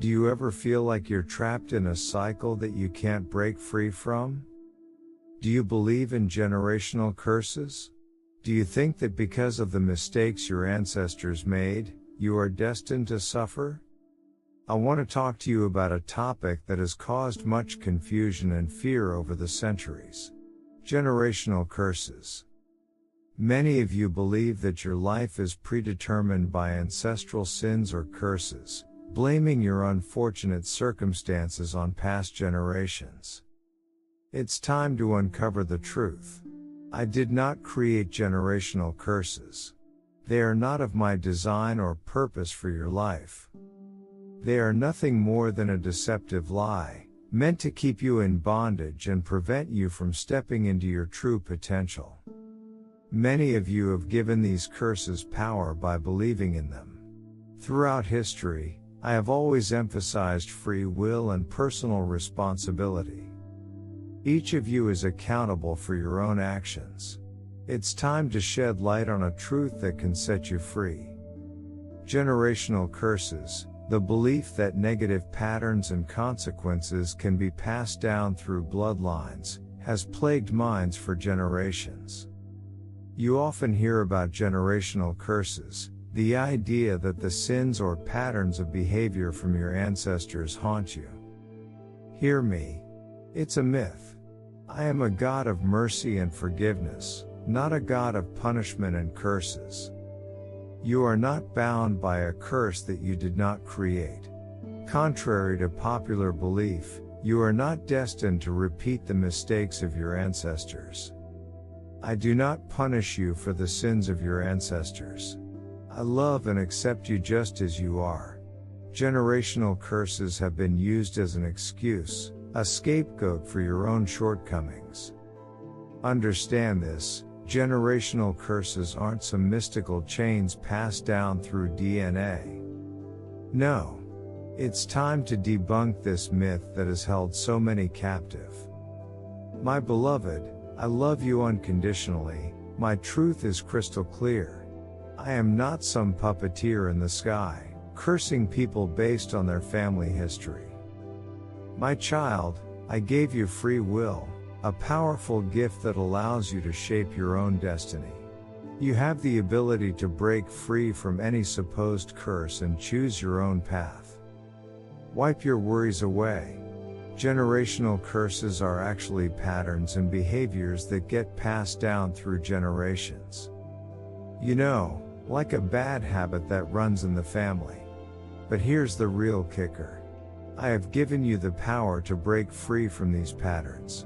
Do you ever feel like you're trapped in a cycle that you can't break free from? Do you believe in generational curses? Do you think that because of the mistakes your ancestors made, you are destined to suffer? I want to talk to you about a topic that has caused much confusion and fear over the centuries. Generational curses. Many of you believe that your life is predetermined by ancestral sins or curses, blaming your unfortunate circumstances on past generations. It's time to uncover the truth. I did not create generational curses. They are not of my design or purpose for your life. They are nothing more than a deceptive lie, meant to keep you in bondage and prevent you from stepping into your true potential. Many of you have given these curses power by believing in them. Throughout history, I have always emphasized free will and personal responsibility. Each of you is accountable for your own actions. It's time to shed light on a truth that can set you free. Generational curses, the belief that negative patterns and consequences can be passed down through bloodlines, has plagued minds for generations. You often hear about generational curses, the idea that the sins or patterns of behavior from your ancestors haunt you. Hear me. It's a myth. I am a God of mercy and forgiveness, not a God of punishment and curses. You are not bound by a curse that you did not create. Contrary to popular belief, you are not destined to repeat the mistakes of your ancestors. I do not punish you for the sins of your ancestors. I love and accept you just as you are. Generational curses have been used as an excuse, a scapegoat for your own shortcomings. Understand this, generational curses aren't some mystical chains passed down through DNA. No. It's time to debunk this myth that has held so many captive. My beloved, I love you unconditionally, my truth is crystal clear. I am not some puppeteer in the sky, cursing people based on their family history. My child, I gave you free will, a powerful gift that allows you to shape your own destiny. You have the ability to break free from any supposed curse and choose your own path. Wipe your worries away. Generational curses are actually patterns and behaviors that get passed down through generations. You know, like a bad habit that runs in the family. But here's the real kicker. I have given you the power to break free from these patterns.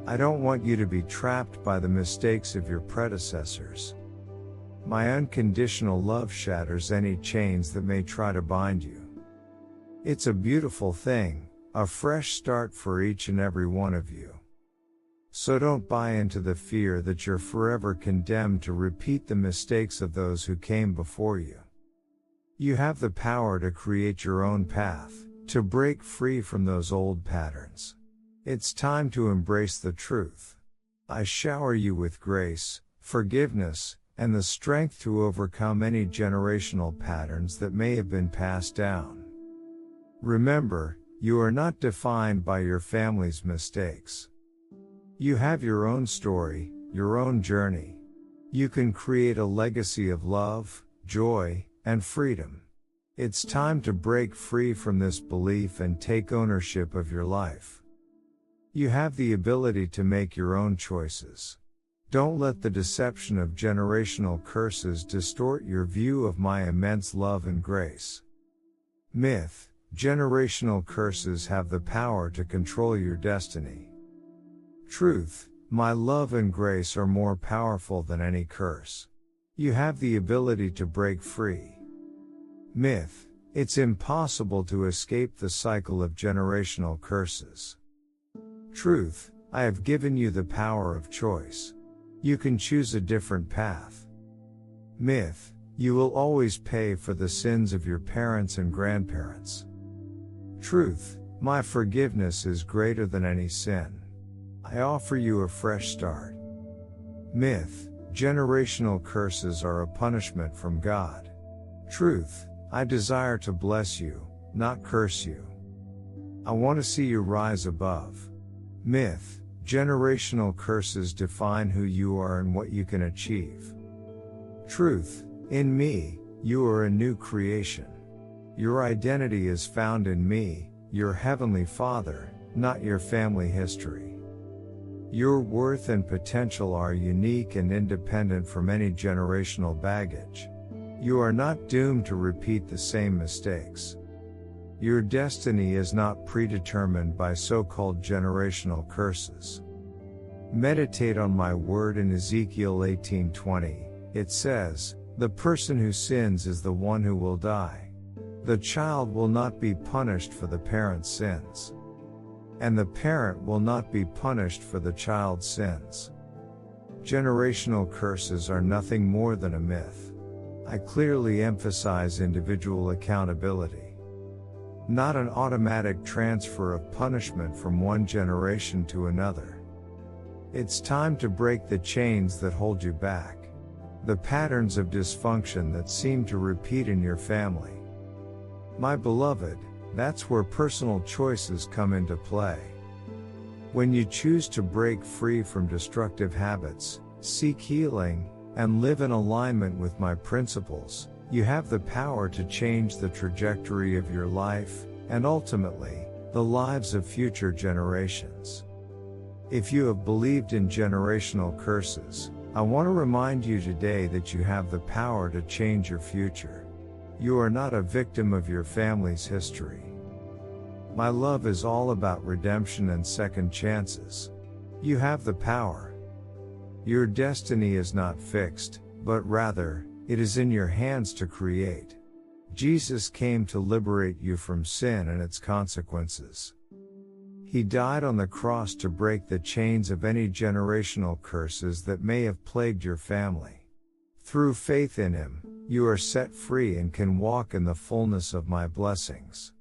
I don't want you to be trapped by the mistakes of your predecessors. My unconditional love shatters any chains that may try to bind you. It's a beautiful thing, a fresh start for each and every one of you. So don't buy into the fear that you're forever condemned to repeat the mistakes of those who came before you. You have the power to create your own path, to break free from those old patterns. It's time to embrace the truth. I shower you with grace, forgiveness, and the strength to overcome any generational patterns that may have been passed down. Remember, you are not defined by your family's mistakes. You have your own story, your own journey. You can create a legacy of love, joy, and freedom. It's time to break free from this belief and take ownership of your life. You have the ability to make your own choices. Don't let the deception of generational curses distort your view of my immense love and grace. Myth: generational curses have the power to control your destiny. Truth: my love and grace are more powerful than any curse. You have the ability to break free. Myth: it's impossible to escape the cycle of generational curses. Truth: I have given you the power of choice. You can choose a different path. Myth: you will always pay for the sins of your parents and grandparents. Truth: my forgiveness is greater than any sin. I offer you a fresh start. Myth: generational curses are a punishment from God. Truth: I desire to bless you, not curse you. I want to see you rise above. Myth: generational curses define who you are and what you can achieve. Truth: in me, you are a new creation. Your identity is found in me, your Heavenly Father, not your family history. Your worth and potential are unique and independent from any generational baggage. You are not doomed to repeat the same mistakes. Your destiny is not predetermined by so-called generational curses. Meditate on my word in Ezekiel 18:20. It says, "The person who sins is the one who will die. The child will not be punished for the parent's sins. And the parent will not be punished for the child's sins." Generational curses are nothing more than a myth. I clearly emphasize individual accountability, not an automatic transfer of punishment from one generation to another. It's time to break the chains that hold you back, the patterns of dysfunction that seem to repeat in your family. My beloved, that's where personal choices come into play. When you choose to break free from destructive habits, seek healing, and live in alignment with my principles, you have the power to change the trajectory of your life, and ultimately, the lives of future generations. If you have believed in generational curses, I want to remind you today that you have the power to change your future. You are not a victim of your family's history. My love is all about redemption and second chances. You have the power. Your destiny is not fixed, but rather, it is in your hands to create. Jesus came to liberate you from sin and its consequences. He died on the cross to break the chains of any generational curses that may have plagued your family. Through faith in Him, you are set free and can walk in the fullness of my blessings.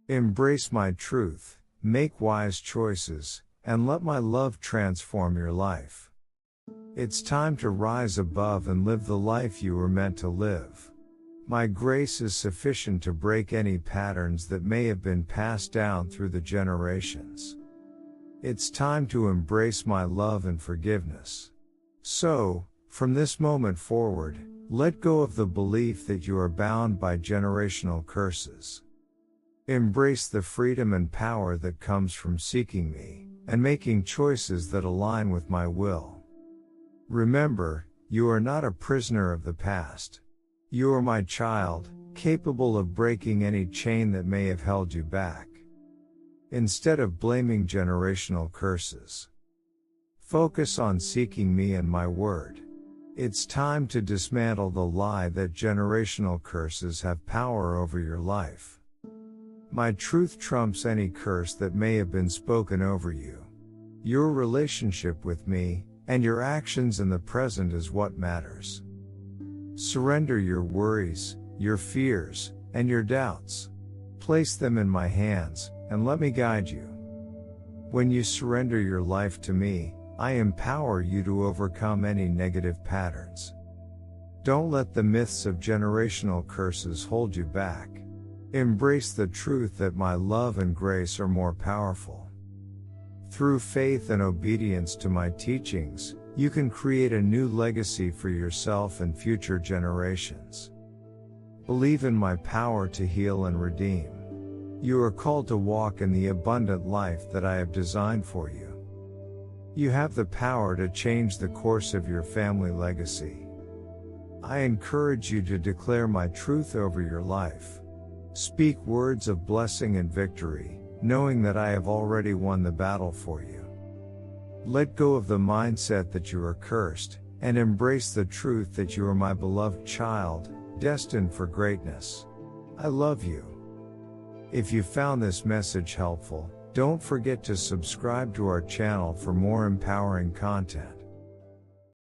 Embrace my truth, make wise choices, and let my love transform your life. It's time to rise above and live the life you were meant to live. My grace is sufficient to break any patterns that may have been passed down through the generations. It's time to embrace my love and forgiveness. So, from this moment forward, let go of the belief that you are bound by generational curses. Embrace the freedom and power that comes from seeking me, and making choices that align with my will. Remember, you are not a prisoner of the past. You are my child, capable of breaking any chain that may have held you back. Instead of blaming generational curses, focus on seeking me and my word. It's time to dismantle the lie that generational curses have power over your life. My truth trumps any curse that may have been spoken over you. Your relationship with me, and your actions in the present is what matters. Surrender your worries, your fears, and your doubts. Place them in my hands, and let me guide you. When you surrender your life to me, I empower you to overcome any negative patterns. Don't let the myths of generational curses hold you back. Embrace the truth that my love and grace are more powerful. Through faith and obedience to my teachings, you can create a new legacy for yourself and future generations. Believe in my power to heal and redeem. You are called to walk in the abundant life that I have designed for you. You have the power to change the course of your family legacy. I encourage you to declare my truth over your life. Speak words of blessing and victory, knowing that I have already won the battle for you. Let go of the mindset that you are cursed, and embrace the truth that you are my beloved child, destined for greatness. I love you. If you found this message helpful, don't forget to subscribe to our channel for more empowering content.